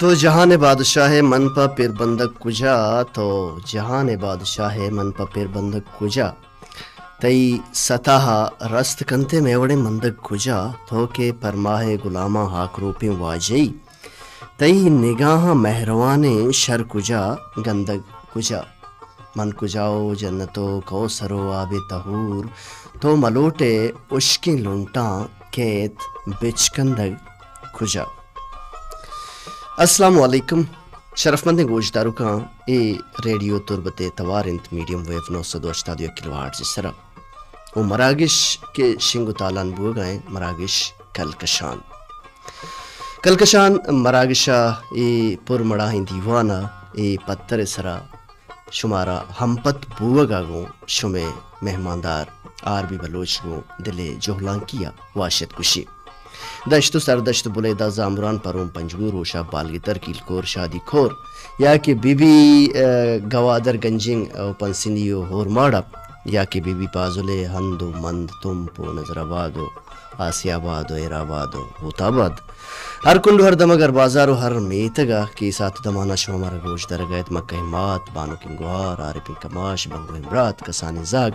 تو جہان بادشاہ من پا پیر بندک کجا، تو جہان بادشاہ من پا پیر بندک کجا، تئی سطح رست کنتے میں وڑے مندک کجا، تو کہ پرماہ غلامہ ہاک روپیں واجئی، تئی نگاہ مہروان شر کجا گندگ کجا، من کجاؤ جنتو کوثرو آب طہور، تو ملوٹے اشکیں لنٹاں کیت بچکندگ کجا۔ السلام علیکم شرف مند گوشدارو کان اے ریڈیو تربت توارنت میڈیم ویو 982 کلو ہارٹز سرا او مراگش کے شنگو تالان بو گئے مراگش کلکشان مراگشا اے پر مڑاہیں دیوانا اے پتر سرا شمارا ہمپت بوگا گو شمے مہماندار عربی بلوچ گو دلے جوہلان کیا واشد کشی دشت و سردشت بلیدہ زامران پروم پنجگور روشا بالگتر کیلکور شادی کھور یا کہ بی بی گوادر گنجنگ پنسنیو ہور ماڑا یا کہ بی بی پازلے ہند و مند تمپو نظر آبادو آسی آبادو ایرآبادو ہوتاباد ہر کنڈو ہر دمگر بازارو ہر میتگا کی ساتھ دمانا شما مرا گوش درگایت مکہ مات بانو کن گوار عارفین کماش بنگو امرات کسانی زاگ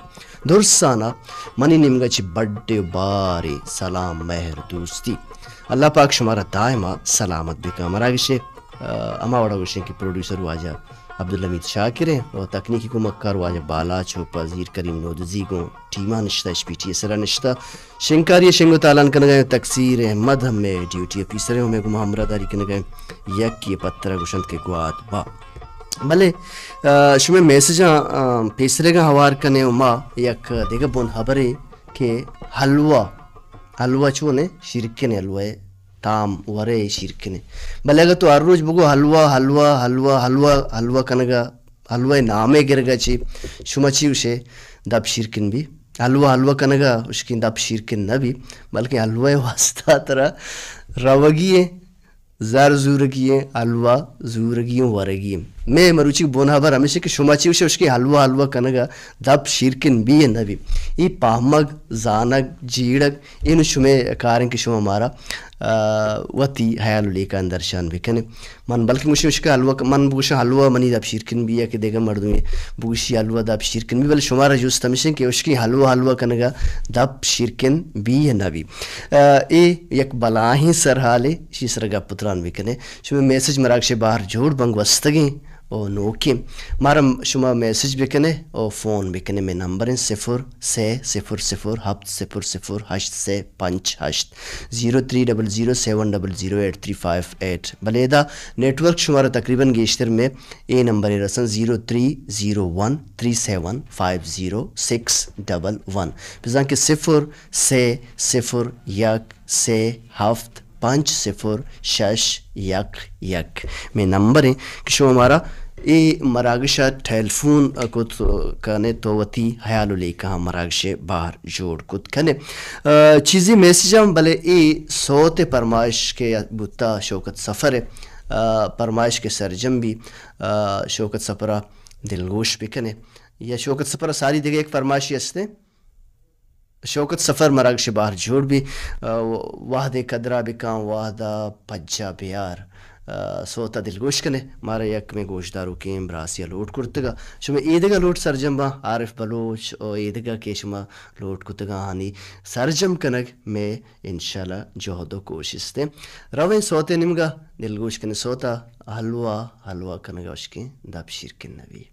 درسانا منی نمگا چی بڑے باری سلام مہر دوستی اللہ پاک شمارا دائما سلامت بکا مراگشے اما وڑا گوشن کی پروڈیوسر واجہ عبدالحمید شاکر ہیں اور تکنیکی کو مکار واجہ بالا چھوپا زیر کریم نودزی کو ٹیمہ نشتہ اش پی ٹی اسرا نشتہ شنکاری شنگو تالان کنگئے تکسیر احمد ہمیں ڈیوٹی اپیسر ہیں ہمیں گمہ ہمراہ کنگئے یک یہ پترہ گوشند کے گواد با بلے شمیں میسجاں پیسرے گا ہوار کنے اما یک دیگا بون حبرے کہ حلوہ چونے شرکنے حلوہ تام ورے شرکنے بلے اگر تو ہر روز بگو حلوہ کنگا حلوہ نامے گرگا چی شما چی اسے دب شرکن بھی حلوہ کنگا اس کی دب شرکن نہ بھی بلکہ حلوہ واسطہ ترہ روگی زار زورگی حلوہ زورگیوں ورگی میں مروچی بونا بر ہمیشہ کہ شما چی اسے اس کی حلوہ کنگا دب شرکن بھی نہ بھی یہ پاہمگ زانگ جیڑگ ان شمیں کارن کی شما مارا وتی حیالو لیکا اندرشان بکنے من بلکہ مجھے اس کا حلوہ من بوشا حلوہ منی دب شرکن بھی یا کہ دیگا مردوں بوشی حلوہ دب شرکن بھی بل شمارا جوست ہمیشہ کہ اس کی حلوہ کنگا دب شرکن بھی یا نہ بھی اے یک بلاہیں سرحالے شی سرگا پتران بکنے شما میسج مراکش باہر جوڑ بنگ وستگیں او نوکی مارا شما میسج بکنے او فون بکنے میں نمبر ہیں 03007008358 0300700838 بلیدہ نیٹ ورک شمارا تقریباً گیشتر میں اے نمبر رسن 0301375061 بزن کہ 001 میں نمبر ہیں کہ شما ہمارا اے مراگشہ ٹیلفون کت کنے تو وتی حیالو لے کہاں مراگشہ باہر جوڑ کت کنے چیزی میسیجاں بلے اے صوت پرمائش کے بوتا شوکت سفر پرمائش کے سرجم بھی شوکت سفرہ دلگوش بھی کنے یا شوکت سفرہ ساری دیگه ایک فرمائشی ہستے شوکت سفر مراگش باہر جوڑ بھی واحد قدرہ بکاں واحدہ پجا بیار سوتا دلگوش کنے مارا یک میں گوشدارو کیم براسیا لوٹ کرتگا شما ایدگا لوٹ سرجم با عارف بلوچ او ایدگا کے شما لوٹ کرتگا ہانی سرجم کنگ میں انشاءاللہ جہد و کوشش دیں رویں سوتے نمگا دلگوش کنے سوتا حلوہ کنگا اشکی دب شرکن نبی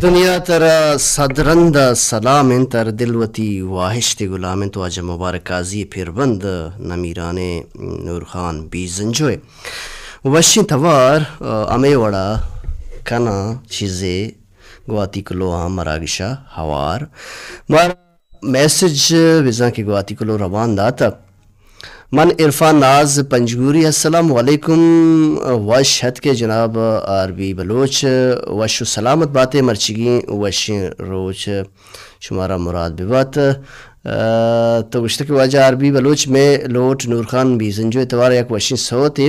دنیا ترا صدرند سلام تر دلوتی واحشت غلام تو آج مبارک آزی پھر بند نمیران نور خان بی زنجوئے وشی توار امی وڑا کنا چیزے گواتی کلو ہم مراگشا ہوار مار میسج وزاں کی گواتی کلو روان داتا من عرفان ناز پنجگوری السلام علیکم وش حد کے جناب عربی بلوچ وش سلامت باتیں مرچگی وش روچ شمارا مراد ببات تو گشتہ کی واجہ عربی بلوچ میں لوٹ نور خان بھی زنجو اتوار یک وشی سوتے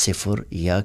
0 1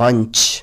5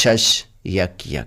6 1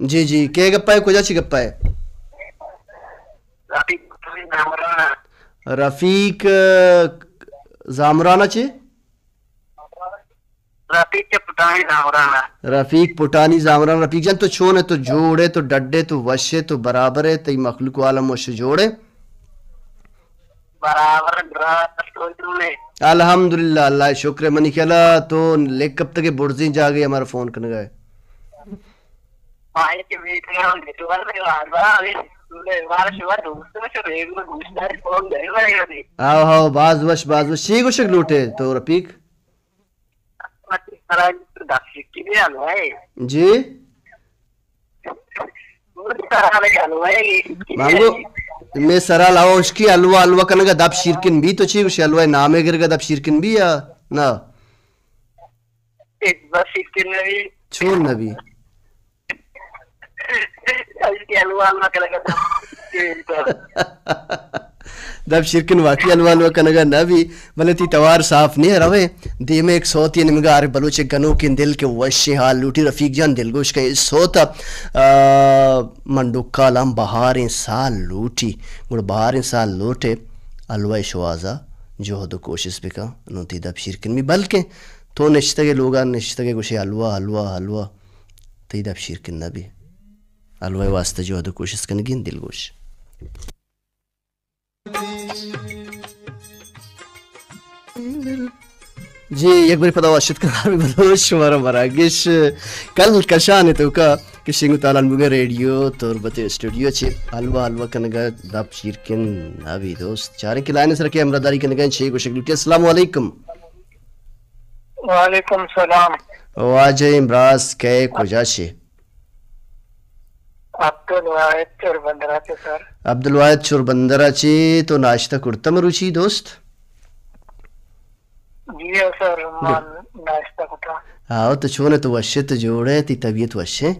جی جی کے گپا ہے کجا چی گپا ہے رفیق زامرانا چی رفیق پٹانی زامران رفیق جان تو چھونے تو جوڑے تو ڈڈے تو وشے تو برابر ہے تی مخلوق عالم وش جوڑے الحمدللہ اللہ شکر منی کھلا تو لیک کب تک بڑزیں جا گئی ہمارا فون کرنے گئے آو ہاو باز وش شی گو شک لوٹے تو رفیق جی مانگو میں سرا لاؤ اس کی الوا الوا کنگا دب شیرکن بھی تو چی گوشی الوا نامے گرگا دب شیرکن بھی یا نا چھون نبی دب شرکن واقعی الوالو کنگا نبی بلے تی توار صاف نہیں ہے روے دی میں ایک صوت یہ نمگا آرے بلوچے گنو کن دل کے وشی حال لوٹی رفیق جان دل گوش کا اس صوتا منڈوکا لام بہاریں سال لوٹی گوڑ بہاریں سال لوٹے الوائے شوازا جوہد و کوشش بکا نوتی دب شرکن بھی بلکہ تو نشتگے لوگا نشتگے گوشے الوا الوا الوا تی دب شرکن نبی الوائے واسطہ جوہد و کوشش کنگین دل گوش جی یک بری پدا واشد کنار بھی بلوش شمارا مراگش کل کشانے تو کا کشنگو تالان بگا ریڈیو توربت اسٹوڈیو چھے حلوہ حلوہ کنگا دب شیرکن نابی دوست چاریں کی لائن سر کے امرداری کنگا چھے کو شکلوٹی السلام علیکم وعلیکم السلام واجہ امراض کئے کجا چھے عبدالواحد چوربندرہ چھے سر عبدالواحد چوربندرہ چھے تو ناشتہ کرتا مروچی دوست جی سر مان ناشتہ کرتا آو تو چھونے تو وشے تو جوڑے تی طبیعت وشے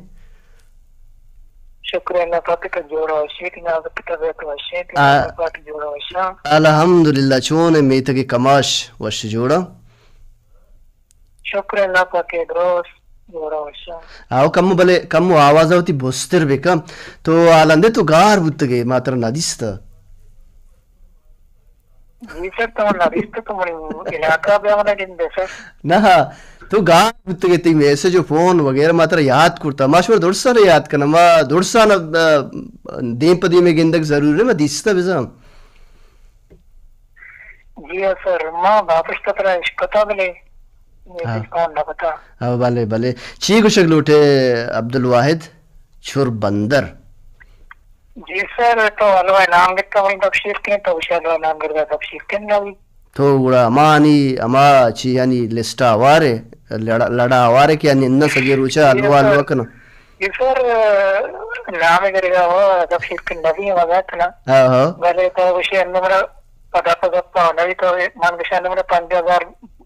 شکر اللہ پاک کا جوڑا وشے تی نازک طبیعت وشے تی نازک پاک جوڑا وشا الحمدللہ چھونے میتا کے کماش وش جوڑا شکر اللہ پاک دوست جوڑا وشا آو کمو آوازہ ہوتی بوستر بکا تو آلندے تو گار بودتگے ماتر نادیستا جی سر تو نادیستا تو منی علاقہ بیا منا جن دے سر نا تو گار بودتگے تی میسے جو فون وغیرہ ماتر یاد کرتا ماشور دوڑسا رہا یاد کرنا ما دوڑسا نا دین پا دی میں گندگ ضرور ہے ما دیستا بزا جی سر ما واپس تطرہ اشکتا بلے بلے بلے چی کو شکلوٹے عبدالواحد چوربندر جی سر تو علوہ نام گتا وہی دبشیر کن تو اسے علوہ نام گرگا دبشیر کن نوی تو گوڑا اما چی یعنی لسٹا آوارے لڑا آوارے کہ یعنی انہ سجے روچا علوہ کنا جی سر نام گرگا وہ دبشیر کن نوی وغیرہ تنا بلے تو اسے انہ مرا پدا پدا پاو نوی تو مانگشا انہ مرا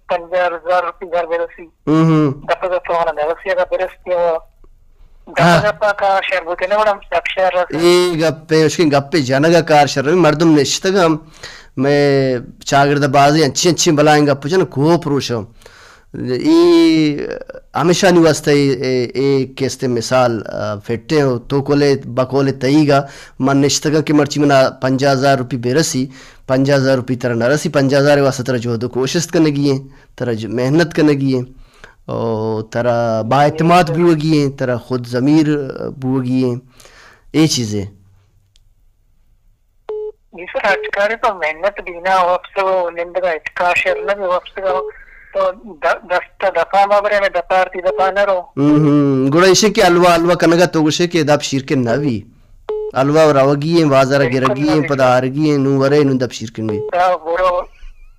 50,000 روپی گھر برسی دپا دپا ہونا درسی اگر برستی ہوا دپا دپا کا شہر بوتے نے وڑا سب شہر رسی ای گپے اس کی گپے جانگا کار شہر رسی مردم نشتگا میں چاگرد بازی اچھی بلائیں گا پوچھا نا کو پروشا ای ہمیشہ نہیں واسطہ ایک کیستے مثال فیٹے ہو تو کولے بکولے تئی گا من نشتگا کی مرچی منا 50,000 روپی بیرسی 50,000 روپی ترہ نرسی 50,000 واسطہ ترہ جو دو کوشش کرنے گی ہیں ترہ محنت کرنے گی ہیں اور ترہ با اعتماد بھو گی ہیں ترہ خود ضمیر بھو گی ہیں یہ چیزیں جی سر اٹکارے تو محنت دینا وقت سے وہ نندگا اتکار شرنا بھی وقت سے تو دستا دفاع مابرے میں دپارتی دفاع نہ رو گوڑا اسے کہ الوہ کنگا تو گوشے کہ دب شیرکن نوی الوہ روگی ہیں وازارہ گرگی ہیں پدارگی ہیں نو ورے نو دب شیرکن بھی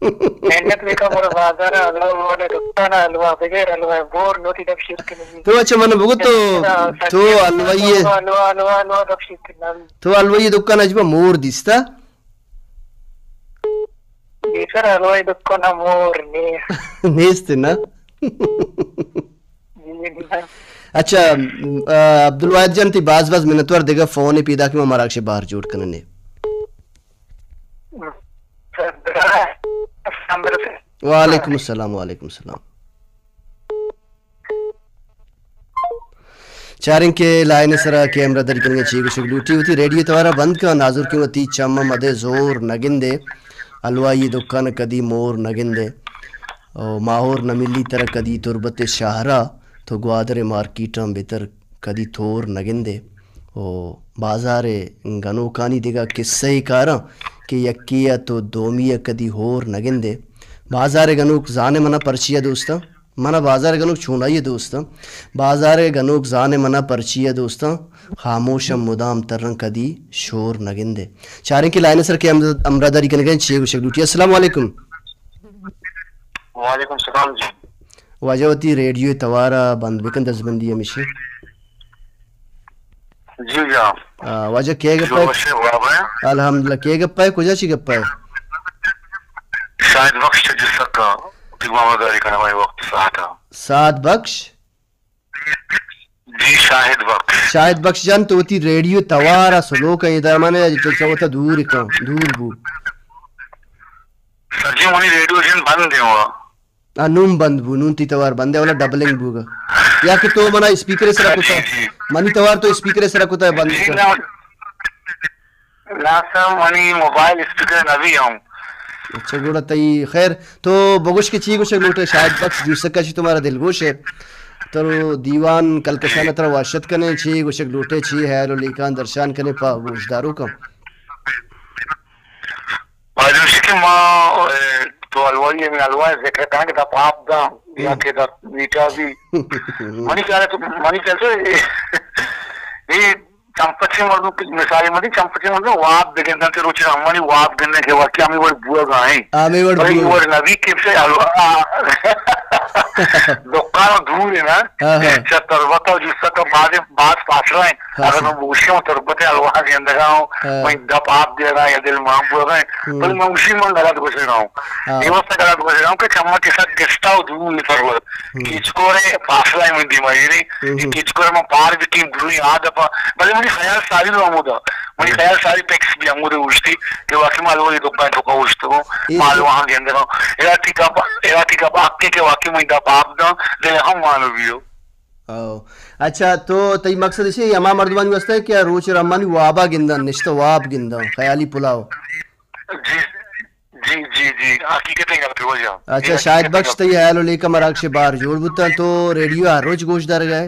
محنت بھی کم اور وازارہ الوہ ورے دکتانا الوہ بغیر الوہ بور نوتی دب شیرکن بھی تو اچھا منہ بگو تو الوہ دب شیرکن نوی تو الوہ دکانا جبا مور دیستا جی سر الوہ دکانا مور نیستے نا اچھا عبدالواحد جان تی باز منتوار دیگا فونی پیدا کی مراک سے باہر جوڑ کرنے وعلیکم السلام وعلیکم السلام چارن کے لائن سرا کیمرہ در کنگے چیگو شگلوٹی ہوتی ریڈیو توارا بند کا ناظر کیوں تی چم مدے زور نگندے الوائی دکان کدی مور نگندے ماہور نملی تر کدی تربت شاہرہ تو گوادر مارکیٹاں بہتر کدی تھور نگندے بازار گنو کانی دیگا قصہ ہی کاراں کہ یکیہ تو دومیہ کدی ہور نگندے بازار گنوک زانے منا پرچیہ دوستا منا بازار گنوک چھونائیے دوستا بازار گنوک زانے منا پرچیہ دوستا خاموشم مدام ترن کدی شور نگندے چاریں کی لائن سر کے امراداری کنگیں چیگو شکلوٹی السلام علیکم. وعلیکم السلام جی. واجوتی ریڈیو توارا بند بکن دزبندی ہمیشہ جی جی واجہ کیا گپا ہے الحمدللہ کیا گپا ہے کجا چی گپا ہے شاہد بخش جس کا دگمامداری کا نمائی وقت ساہتا سعد بخش جی شاہد بخش جان تو تی ریڈیو توارا سلو کا ادامانے چوتا دور کام دور بو سر جی منی ریڈیو جن بند دیوا نون بند بو نون تی توار بندے والا ڈبلنگ بو گا یا کہ تو منا اسپیکر سے رکھتا ہے منی توار تو اسپیکر سے رکھتا ہے بند لا سر منی موبائل اسپیکر نبی ہوں اچھا گوڑا تئی خیر تو بگوش کے چی گوشے لوٹے شاید بخش جو سکا چی تمہارا دل گوش ہے تو دیوان کلکشان تر واشت کنے چی گوشے لوٹے چی حیل و لیکان درشان کنے پا گوشدارو کم باجوشی کہ ماں تو الوائی من الوائی ذکر کہاں کہ دا پاپ دا یا کہ دا نیٹا بھی منی کہہ تو یہ چمپچی مردوں کی مثالی مردی چمپچی مردوں واب بگندن تے روچی رہمانی واب گننے کے وقت ہمیں وڑ بوہ گائیں بھئی وڑ نبی کب سے دکانوں دور ہے نا چاہ تربتہ و جس کا بعض فاصلہ ہیں اگر میں موشی ہوں تربتہ الواح کے اندر ہوں میں دپ آپ دے رہا یا دل مام بوہ گائیں بل میں موشی میں غلط گزر رہا ہوں یہ وقت غلط گزر رہا ہوں کہ چمہ کے ساتھ گستا ہو دور لی تربت کیچکورے فاصلہ ہے میں دیمائی رہی کیچکورے میں پار بھی کیم دروی آدھا پا بلے مجھے خیال ساری دو عمودہ مجھے خیال ساری پیکس بھی عمودہ اوشتی کہ واقعی معلوم ہے دکان ٹھوکا اوشتا ہوں معلوم وہاں کے اندر ہوں ایراتی کا باقی کے واقعی میں دپ آپ دا دے ہم مانو بھی ہو. اچھا تو تی مقصد اسی یہ اما مردمان واسطہ ہے کہ روچ رحمانی وابا گندن نشتہ واب گندن خیالی پلاو جی جی جی حقیقتیں کرتے ہو جاؤ. اچھا شاید بخش تی حیل و لیکا مراکش بار جوڑ بوتا تو ریڈیو ہر روچ گوش دار گئے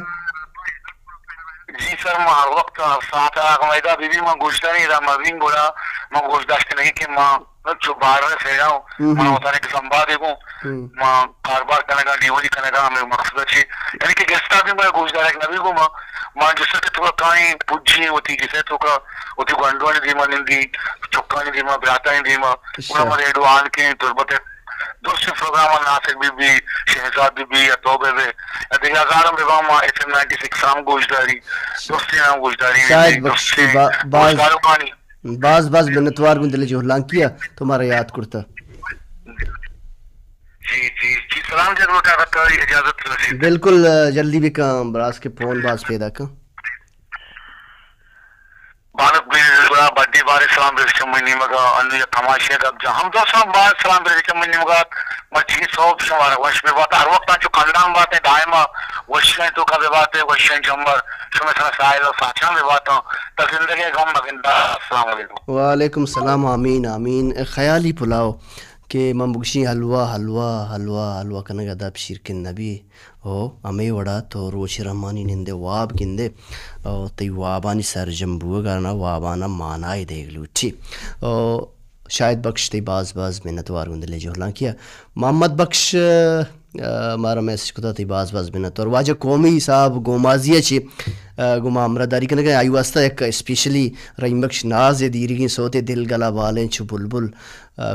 جی سر میں ہر وقت ساتھ آگمیدہ بی بی میں گوشتا نہیں رہا مبین بولا میں گوشت داشتے نہیں کہ میں جو باہر میں سے جاؤں میں ہوتانے کے سنبھا دیکھوں میں کاربار کرنے کا ڈیولی کرنے کا ہمیں مقصد اچھی یعنی کہ گستا بھی میں گوشت دار ایک نبی کو میں جس سے کہ تو کہیں پوچھی ہوتی کسے تو کا ہوتی گنڈوانی دیما نندی چکانی دیما براتا دیما انہوں میں ریڈو آن کے تربت دوسری پروگرام ناصر بی بی شہزاد بی بی یا توبے بے یا دیکھ ہزارم ربام ایف ایم 96 سام گوشداری دوسری نام گوشداری شاید بخشی باز منتوار گندلے جو ہلان کیا تمہارا یاد کرتا جی سلام جنگلو کا رکھا اجازت رسید بالکل جلدی بھی کام براز کے فون باز پیدا کام بانک بھی بڑی بارے سلام برکم منی مگا انو یا تماشے کا ہم دو سلام بار سلام برکم منی مگا مچھی سوپ شمارا وش میں بات ہر وقت جو خاندان بات ہے دائما وشیں تو کا بھی بات ہے وشیں جمبر شمع سنا سائل اور ساتھیاں بھی بات ہوں تا زندگی غم مگندہ السلام علیکم. وعلیکم السلام آمین آمین. خیالی پلاو کہ ممبگشی حلوہ کنگا دا بشیر کن نبی او امی وڑا تو روچ رحمانی نندے واب گندے تی وابانی سر جنبوہ گانا وابانا مانائی دیکھ لوٹی شاید بخش تی باز منتوار گندلے جو ہلان کیا محمد بخش ہمارا میسج کتا تی باز منت اور واجہ قومی صاحب گومازیہ چی گما امرداری کنگا آئی واسطہ ایک اسپیشلی رحیم بخش ناز دیرگی سوتے دل گلا بالیں چو بلبل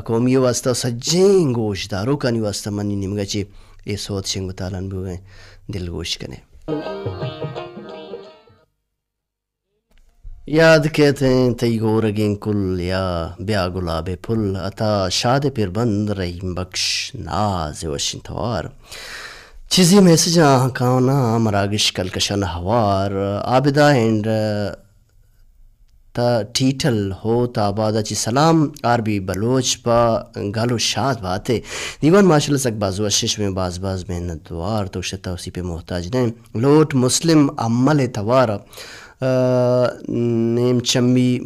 قومی واسطہ سجیں گوش دارو کانی واسطہ منی نمگا چی اے سوت شنگ تالان بھی گئے دل گوش کنے یاد کہتے ہیں تی گورگیں کل یا بیا گلاب پل اتا شاد پر بند رحیم بخش ناز وشن توار چیزی میسج کانا مراگش کلکشن ہوار عابدہ اینڈ تا ٹیٹل ہو تا آبادا چی سلام عربی بلوچ پا گالو شاد باتے دیوان ماشاءاللہ سک باز وشش میں باز محنت دوار تو شتا اسی پہ محتاج نہیں لوٹ مسلم عمل توارا نیم چمی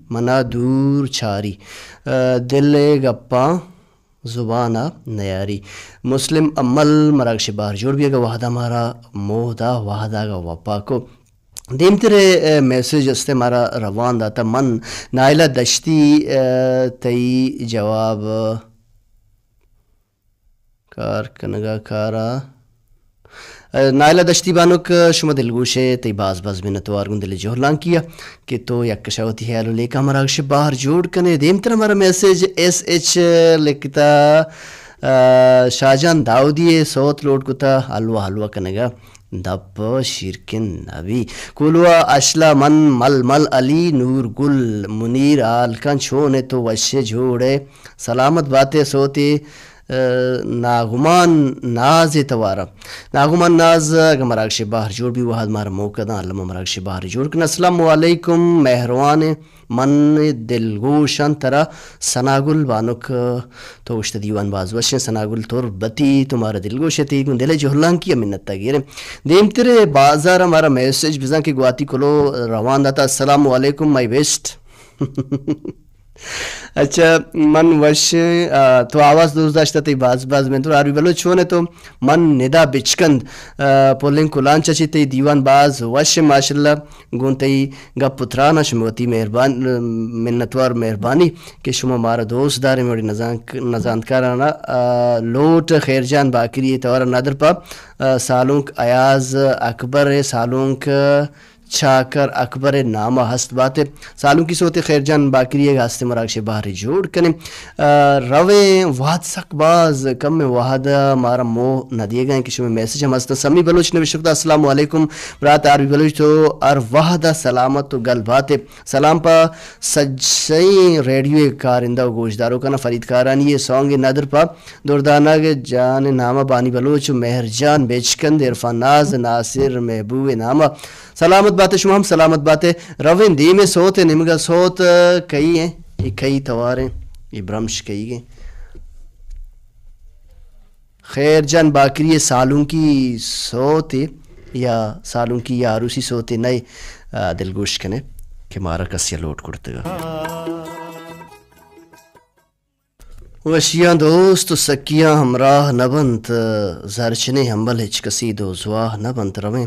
منا دور چھاری دل گپا زبانہ نیاری مسلم عمل مراکش باہر جوڑ بھی اگا وحدہ مارا موہدہ وحدہ گا وپا کو دیم تیرے میسیج استے مارا روان داتا من نائلہ دشتی تی جواب کار کنگا کارا نائلہ دشتی بانوک شما دلگوشے تی باز منتوار گن دل جوہلان کیا کہ تو یک کشاوتی حیالو لے کا مراکش باہر جوڑ کنے دیم تر ہمارا میسیج ایس ایچ لکھتا شاہجان داودی صوت لوٹ کتا حلوہ کنگا دب شرکن نبی کلوا اشلا من مل مل علی نور گل منیر آلکن چھونے تو وشے جوڑے سلامت باتیں سوتے ناغمان ناز توارا ناغمان ناز اگر مراکش باہر جوڑ بھی وحد مارا موقع دا علمہ مراکش باہر جوڑ کن السلام علیکم مہروان من دلگوشن ترا سناگل بانک تو اشتا دیوان باز وشن سناگل طور بتی تمہارا دلگوشتی کن دل جوہلان کیا منت تاگیرے دیم تیرے بازار ہمارا میسیج بزن کی گواتی کلو روان داتا السلام علیکم مائی بیسٹ اچھا من وش تو آواز دوست داشتا تی باز میں تو عربی بلوچ چھونے تو من ندا بچکند پولنگ کلان چچی تی دیوان باز وش ماشاءاللہ گون تی گا پترانا شموتی منتوار مہربانی کہ شما مارا دوست دارے موڑی نزاندکارانا لوٹ خیر جان باکری توارا نادر پا سالونک ایاز اکبر سالونک چھاکر اکبر نامہ ہست باتے سالوں کی سوتے خیر جان باکری ہے ہستے مراکش باہر جوڑ کنے روے وحد سک باز کم میں وحد مارا مو نہ دیے گئے کسی میں میسیج ہم ہستا سمی بلوچ نے بشکتا السلام علیکم برات عربی بلوچ تو ار وحد سلامت تو گل باتے سلام پا سجسئی ریڈیو کارندہ و گوشداروں کا نا فرید کارانی یہ سانگ نادر پا دوردانہ کے جان نامہ بانی بلوچ مہر جان بیچکند عرفان ناز ناصر محبوب نامہ سلامت باتیں شما ہم سلامت باتیں روین دی میں سوت نمگا سوت کئی ہیں یہ کئی تواریں یہ برمش کئی گئے خیر جان باکری سالوں کی سوت یا سالوں کی یا عروسی سوت نئے دلگوش کنے کہ مارا کسیا لوٹ کرتے گا وشیاں دوست سکیاں ہمراہ نبنت زرچنے ہمبل ہچ کسی دو زواہ نبنت رویں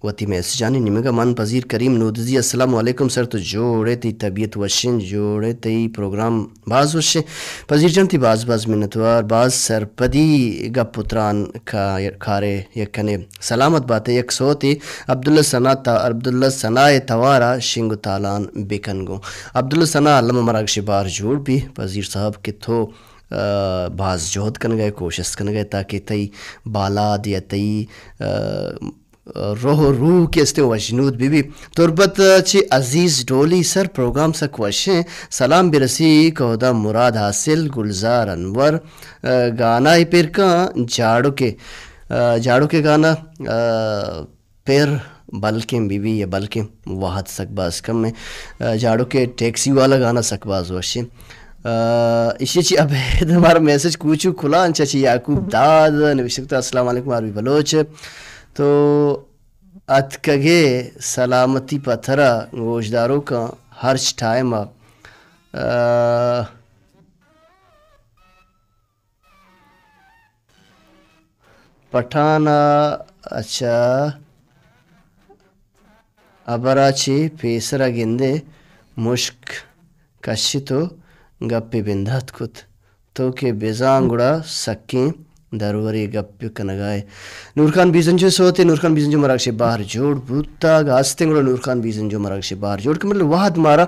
وتی میسیج جانی نمگا من پذیر کریم نودزی السلام علیکم سر تو جوڑے تی طبیعت وشن جوڑے تی پروگرام باز وشن پذیر جان تی باز منتوار باز سرپدی گا پتران کھارے یکنے سلامت باتیں یک سوتی عبداللہ ثنا توارا شنگ تالان بکنگو عبداللہ ثنا علمہ مراکش بار جوڑ بھی پذیر صاحب کتھو باز جہد کن گئے کوشش کن گئے تاکہ تی بالاد یا تی روح کے استے وجنود بی تربت چی عزیز ڈولی سر پروگرام سک وشیں سلام برسی کہدا مراد حاصل گلزار انور گانا ہی پیر کا جاڑو کے گانا پیر بلکیں بی یا بلکیں واحد سک باز کم میں جاڑو کے ٹیکسی والا گانا سک باز وشیں اسی چی اب ہمارا میسیج کوچو کھلا انچا چی یعقوب داد نوشتہ السلام علیکم عربی بلوچ تو اتکگے سلامتی پتھرا گوشداروں کا ہرچ ٹائم پٹھانا اچھا ابرا چی پیسرا گندے مشک کشی تو گپی بندھت کت تو کہ بیزانگڑا سکیں دروری گپ کنگائے نور خان بیزنجو سوتے نور خان بیزنجو مراکش باہر جوڑ بوتا گاستے گوڑا نور خان بیزنجو مراکش باہر جوڑ کہ مطلب وحد مارا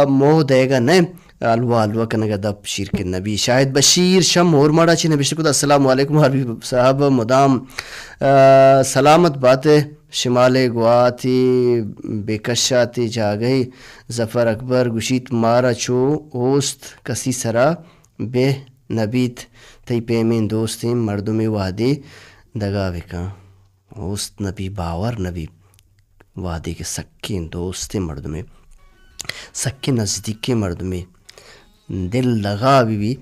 موہ دے گا نئے الوا کنگا دب شیر کے نبی شاہد بشیر شم اور مارا چی نبی شکر السلام علیکم حبیب صاحب مدام سلامت باتیں شمال گواتی بیکشاتی جاگئی ظفر اکبر گشیت مارا چو اوست کسی سرا بے نبیت تی پیمین دوستیں مردم وادی دگا بکا اوست نبی باور نبی وعدے کے سکے دوست مردمے سکے نزدیک مردمے دل لگا بھی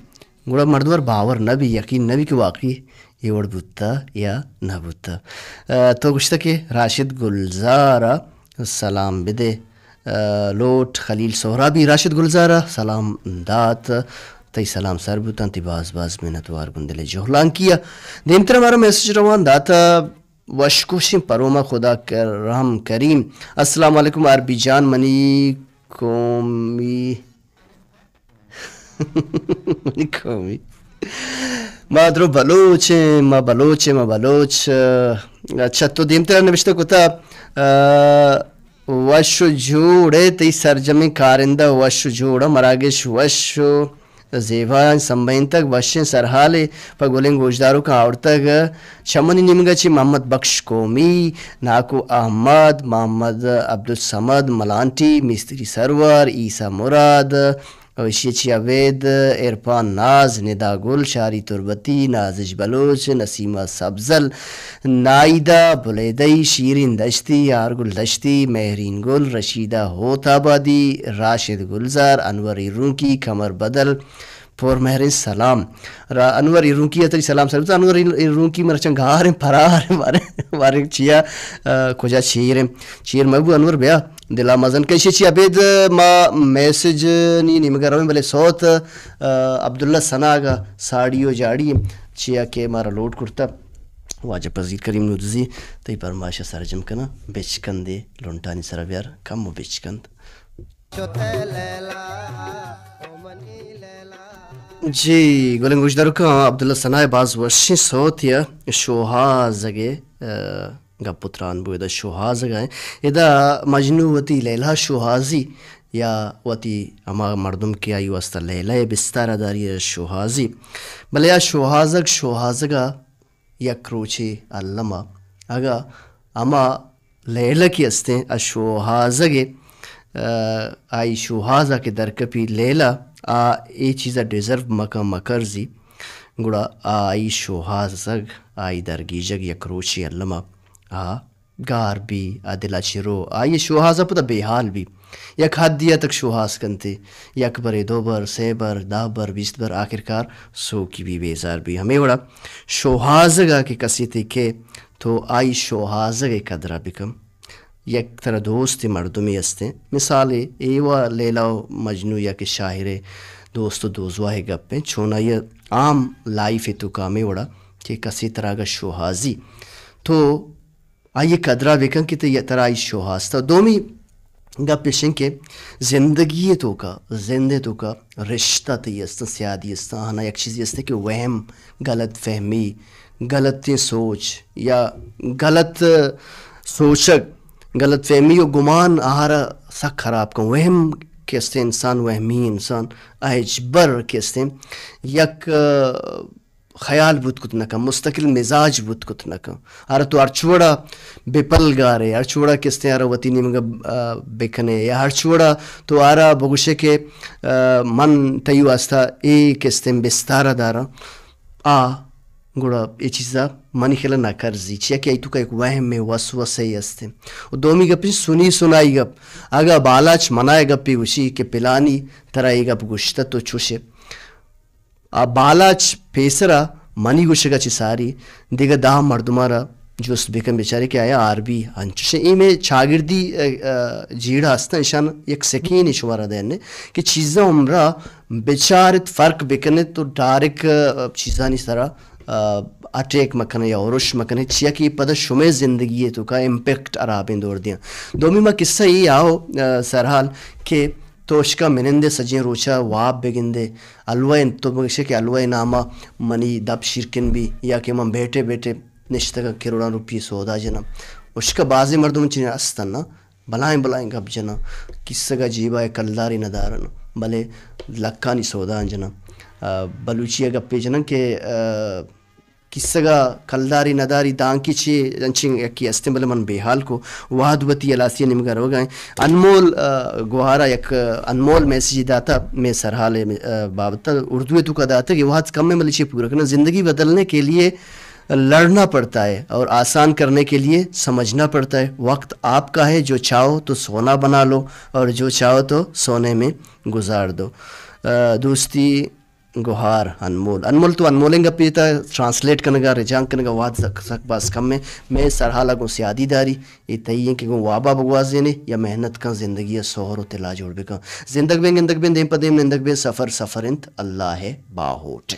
گوڑا مردور باور نبی یقین نبی کہ واقعی یہ وڑ بوتا یا نہ بوتا. تو گشتہ کہ راشد گلزارہ سلام بدے لوٹ خلیل سہرابی راشد گلزارہ سلام دات تی سلام سر بوتان تی باز محنتوار گندلے جوہلان کیا. دیمتر ہمارا میسج روان داتا وشکوشم پروما خدا رحم کریم. السلام علیکم عربی جان منی قومی ما درو بلوچ ما بلوچ. اچھا تو دیمتر نوشتہ کتا وشو جوڑے تی سرجمی کارندہ وشو جوڑا مراگش وشو زیبا سمبین تک وشن سرحالے پا گولنگ گوشدارو کا آورتگ شمنی نمگا چی محمد بخش قومی ناکو احمد محمد عبدالصمد ملانٹی مستری سرور عیسیٰ مراد وشیچی عبید ارپان ناز ندا گل شاری تربتی نازش بلوچ نسیمہ سبزل نائدہ بلیدئی شیرین دشتی یارگل دشتی مہرین گل رشیدہ ہوت آبادی راشد گلزار انور رونکی کمر بدل پور مہرین سلام انور رونکی اتری سلام سلام انور رونکی مرچن گاریں پرار مارے چیا کجا چیر مبو انور بیا دلا مزن کیشی چی عبید ما میسج نی نمگر رویں بلے صوت عبداللہ سناگا ساڑیو جاڑی چیا کہ مارا لوڈ کرتا واجہ پذیر کریم نوزی تی پرماشا سرجم کنا بیچکن دے لونٹانی سر بیار کم و بیچکند. جی گولنگ گوشدارو کا عبداللہ سنائے باز وشی صوت یا شوہازگے گپتران بو ادا شوہازگا ہیں ادا مجنو وتی لیلہ شوہازی یا وتی اما مردم کی آئی واسطہ لیلہ بستارہ داری شوہازی بلے یا شوہازگا یک روچی علمہ اگا اما لیلہ کی استیں شوہازگے آئی شوہازہ کے درکپی لیلہ ای چیزا ڈیزرو مکہ مکرزی گوڑا آئی شوہازگ آئی درگیجگ یک روچی علمہ گار بھی دلا چرو آئی شوہازہ پتہ بے حال بھی یک حد دیا تک شوہاز کنتے یک بر دو بر سے بر دا بر 20 بر آخرکار سو کی بھی بیزار بھی ہمیں وڑا شوہازگا کے کسی تے کہ تو آئی شوہازگے قدرہ بکم یک طرح دوست مردمی ہستے مثال ایوہ لیلاو مجنو یا کہ شاعر دوست و دوزواہ گپیں چھونا یہ عام لائف تو کامے وڑا کہ کسی طرح کا شوہازی تو آئیے قدرہ بکن کہ یہ طرح آئی شوہاز تھا دومی گپ پیشن کے زندگی تو کا رشتہ تیستا سیادی استا ہنا یک چیزی استے کہ وہم غلط فہمی غلط سوچ یا غلط سوچک غلط فہمی و گمان آہارا سک خراب کن وہم کیستے انسان وہمی انسان اجبر کیستے یک خیال بود کت نکم مستقل مزاج بود کت نکم آرہ تو ارچوڑا بپل گارے ارچوڑا کستے آرہ وطی نیمگا بکنے یا ارچوڑا تو آرہ بگوشے کے من تیو آستا اے کستے بستارہ دارا گوڑا یہ چیزا منی خیلہ نہ کرزی چیا کہ ایتو کا ایک وہم میں وسوسے ہستے دومی گپی سنی سنائی گپ اگا بالاچ منائے گپی گوشی کہ پلانی ترائی گپ گوشتا تو چوشے بالاچ پیسرا منی گوشگا چی ساری دیگا دا مردمارا جوست بکن بیچارے کہ آیا عربی ہنچوشے ای میں چاگردی جیڑا ہستا انشان یک سکینی شمارا دینے کہ چیزا عمرہ بیچارت فرق بکنے تو ڈارک چیزانی سارا اٹیک مکنے یا اورش مکنے چیا کہ پدہ شمع زندگی ہے تو کا امپیکٹ عرابیں دور دیا دومی ما قصہ یہ آؤ سرحال کہ توشکا منندے سجیں روچا واب بگندے الوائن تو بگشے کہ الوائن نامہ منی دب شرکن بھی یا کہ من بیٹے نشتگا کروڑا روپی سودا جنا اشکا بازی مردم چنین استنا بلائیں گب جنا قصہ گا جیبا کلداری ندارن بلے لکانی سودا جنا بلوچیا گپے جنا کہ قصہ گا کلداری نداری دانکی چی انچنگ یکی استیں بلے من بے حال کو وحد وطی الاسیہ نمگر ہو گئیں انمول گوہارا یک انمول میسیجی داتا میں سرحال بابتا اردوی تو کا داتا کہ وحد کم میں ملیچی پورا کرنا زندگی بدلنے کے لیے لڑنا پڑتا ہے اور آسان کرنے کے لیے سمجھنا پڑتا ہے. وقت آپ کا ہے, جو چاہو تو سونا بنا لو اور جو چاہو تو سونے میں گزار دو. دوستی گوہار انمول تو انمولیں گا پیتا ٹرانسلیٹ کرنے گا رجان کرنے گا واد سک باس کم میں سرحالہ کو سیادی داری یہ تیئیں کہ وابا بگواز دینے یا محنت کا زندگی سوہر و تلا جوڑ بے کا زندگ بین گندگ بین دیم پا دیم نندگ بین سفر سفر انت اللہ ہے باہوٹ.